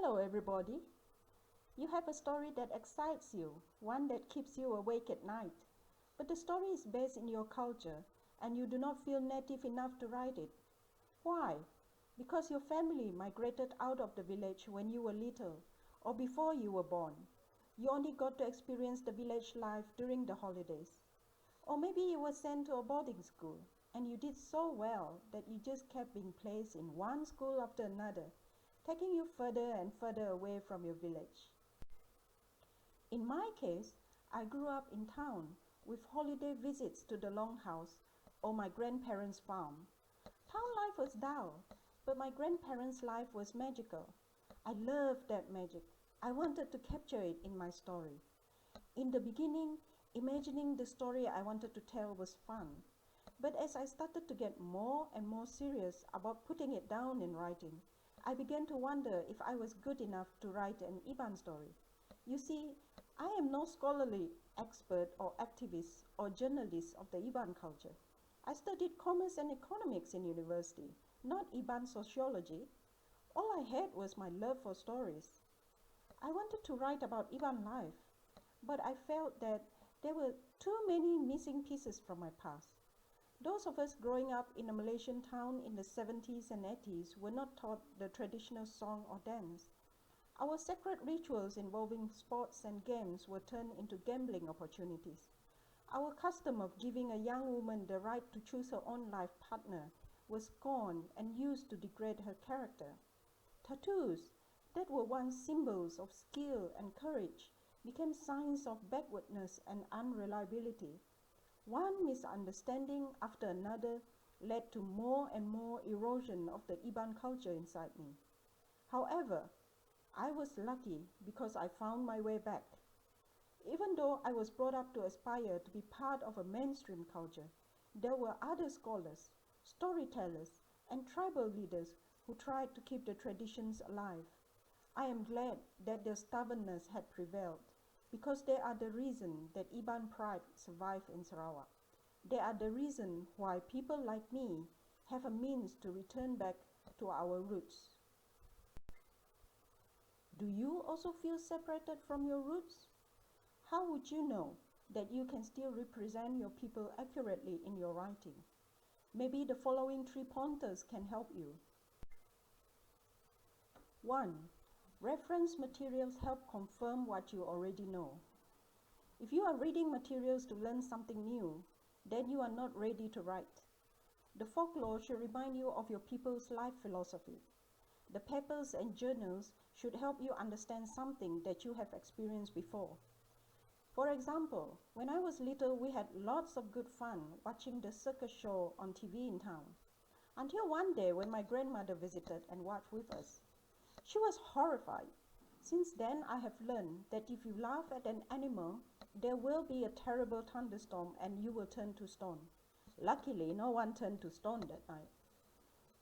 Hello everybody. You have a story that excites you, one that keeps you awake at night. But the story is based in your culture and you do not feel native enough to write it. Why? Because your family migrated out of the village when you were little or before you were born. You only got to experience the village life during the holidays. Or maybe you were sent to a boarding school and you did so well that you just kept being placed in one school after another, taking you further and further away from your village. In my case, I grew up in town with holiday visits to the longhouse or my grandparents' farm. Town life was dull, but my grandparents' life was magical. I loved that magic. I wanted to capture it in my story. In the beginning, imagining the story I wanted to tell was fun. But as I started to get more and more serious about putting it down in writing, I began to wonder if I was good enough to write an Iban story. You see, I am no scholarly expert or activist or journalist of the Iban culture. I studied commerce and economics in university, not Iban sociology. All I had was my love for stories. I wanted to write about Iban life, but I felt that there were too many missing pieces from my past. Those of us growing up in a Malaysian town in the 70s and 80s were not taught the traditional song or dance. Our sacred rituals involving sports and games were turned into gambling opportunities. Our custom of giving a young woman the right to choose her own life partner was scorned and used to degrade her character. Tattoos, that were once symbols of skill and courage, became signs of backwardness and unreliability. One misunderstanding after another led to more and more erosion of the Iban culture inside me. However, I was lucky because I found my way back. Even though I was brought up to aspire to be part of a mainstream culture, there were other scholars, storytellers, and tribal leaders who tried to keep the traditions alive. I am glad that their stubbornness had prevailed, because they are the reason that Iban pride survived in Sarawak. They are the reason why people like me have a means to return back to our roots. Do you also feel separated from your roots? How would you know that you can still represent your people accurately in your writing? Maybe the following 3 pointers can help you. 1. Reference materials help confirm what you already know. If you are reading materials to learn something new, then you are not ready to write. The folklore should remind you of your people's life philosophy. The papers and journals should help you understand something that you have experienced before. For example, when I was little, we had lots of good fun watching the circus show on TV in town. Until one day when my grandmother visited and watched with us. She was horrified. Since then, I have learned that if you laugh at an animal, there will be a terrible thunderstorm and you will turn to stone. Luckily, no one turned to stone that night.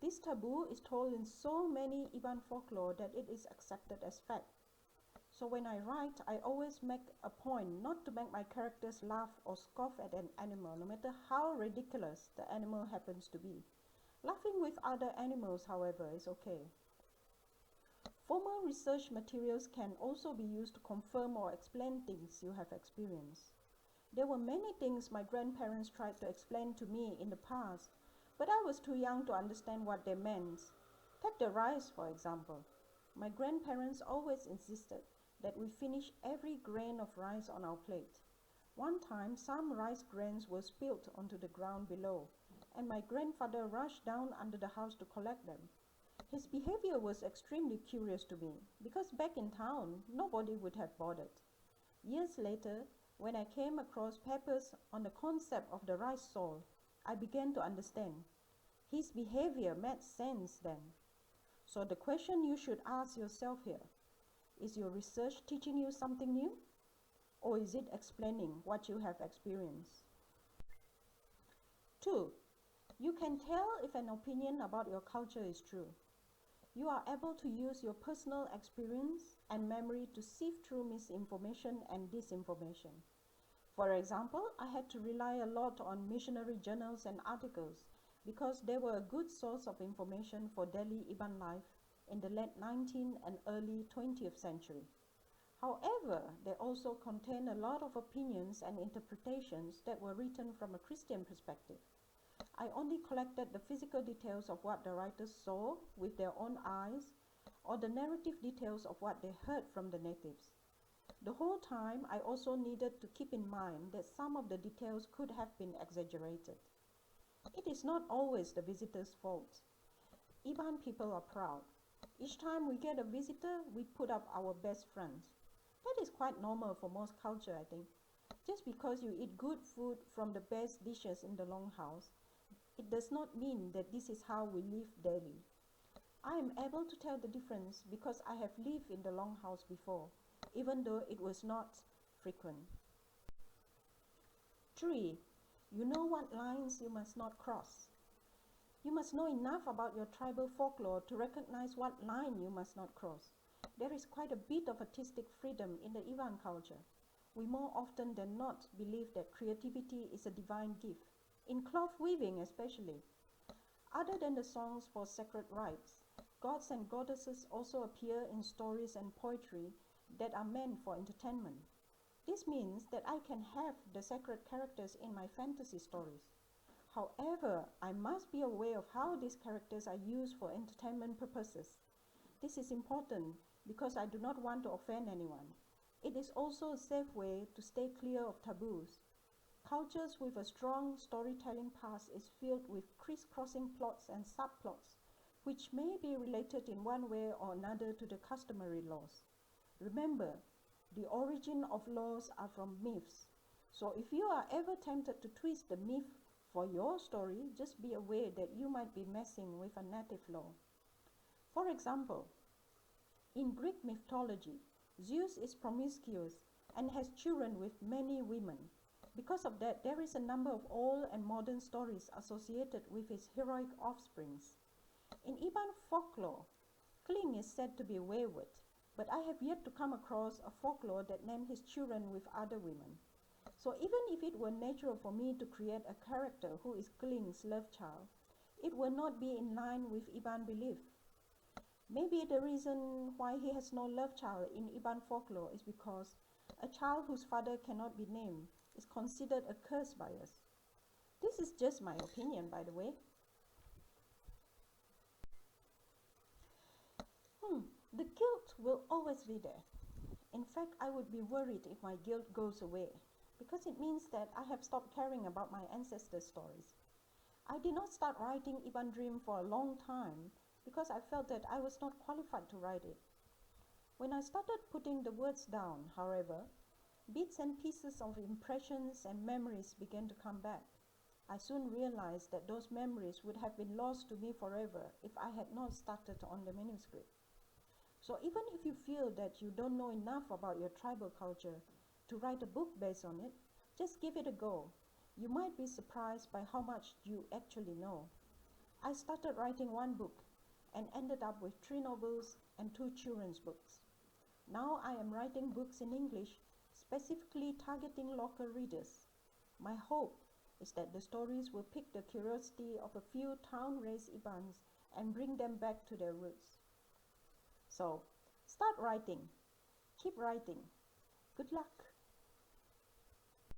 This taboo is told in so many Iban folklore that it is accepted as fact. So when I write, I always make a point not to make my characters laugh or scoff at an animal, no matter how ridiculous the animal happens to be. Laughing with other animals, however, is okay. Formal research materials can also be used to confirm or explain things you have experienced. There were many things my grandparents tried to explain to me in the past, but I was too young to understand what they meant. Take the rice, for example. My grandparents always insisted that we finish every grain of rice on our plate. One time, some rice grains were spilled onto the ground below, and my grandfather rushed down under the house to collect them. His behavior was extremely curious to me, because back in town, nobody would have bothered. Years later, when I came across papers on the concept of the rice soul, I began to understand. His behavior made sense then. So the question you should ask yourself here, is your research teaching you something new? Or is it explaining what you have experienced? 2. You can tell if an opinion about your culture is true. You are able to use your personal experience and memory to sift through misinformation and disinformation. For example, I had to rely a lot on missionary journals and articles because they were a good source of information for daily Iban life, in the late 19th and early 20th century. However, they also contain a lot of opinions and interpretations that were written from a Christian perspective. I only collected the physical details of what the writers saw with their own eyes or the narrative details of what they heard from the natives. The whole time, I also needed to keep in mind that some of the details could have been exaggerated. It is not always the visitor's fault. Iban people are proud. Each time we get a visitor, we put up our best front. That is quite normal for most culture, I think. Just because you eat good food from the best dishes in the longhouse, it does not mean that this is how we live daily. I am able to tell the difference because I have lived in the longhouse before, even though it was not frequent. 3. You know what lines you must not cross. You must know enough about your tribal folklore to recognize what line you must not cross. There is quite a bit of artistic freedom in the Ivan culture. We more often than not believe that creativity is a divine gift, in cloth weaving especially. Other than the songs for sacred rites, gods and goddesses also appear in stories and poetry that are meant for entertainment. This means that I can have the sacred characters in my fantasy stories. However, I must be aware of how these characters are used for entertainment purposes. This is important because I do not want to offend anyone. It is also a safe way to stay clear of taboos. Cultures with a strong storytelling past is filled with crisscrossing plots and subplots, which may be related in one way or another to the customary laws. Remember, the origin of laws are from myths. So if you are ever tempted to twist the myth for your story, just be aware that you might be messing with a native law. For example, in Greek mythology, Zeus is promiscuous and has children with many women. Because of that, there is a number of old and modern stories associated with his heroic offsprings. In Iban folklore, Kling is said to be wayward, but I have yet to come across a folklore that named his children with other women. So even if it were natural for me to create a character who is Kling's love child, it will not be in line with Iban belief. Maybe the reason why he has no love child in Iban folklore is because a child whose father cannot be named is considered a curse by us. This is just my opinion, by the way. The guilt will always be there. In fact, I would be worried if my guilt goes away, because it means that I have stopped caring about my ancestors' stories. I did not start writing Iban Dream for a long time because I felt that I was not qualified to write it. When I started putting the words down, however, bits and pieces of impressions and memories began to come back. I soon realized that those memories would have been lost to me forever if I had not started on the manuscript. So even if you feel that you don't know enough about your tribal culture to write a book based on it, just give it a go. You might be surprised by how much you actually know. I started writing one book and ended up with 3 novels and 2 children's books. Now I am writing books in English, specifically targeting local readers. My hope is that the stories will pique the curiosity of a few town-raised Ibans and bring them back to their roots. So, start writing. Keep writing. Good luck.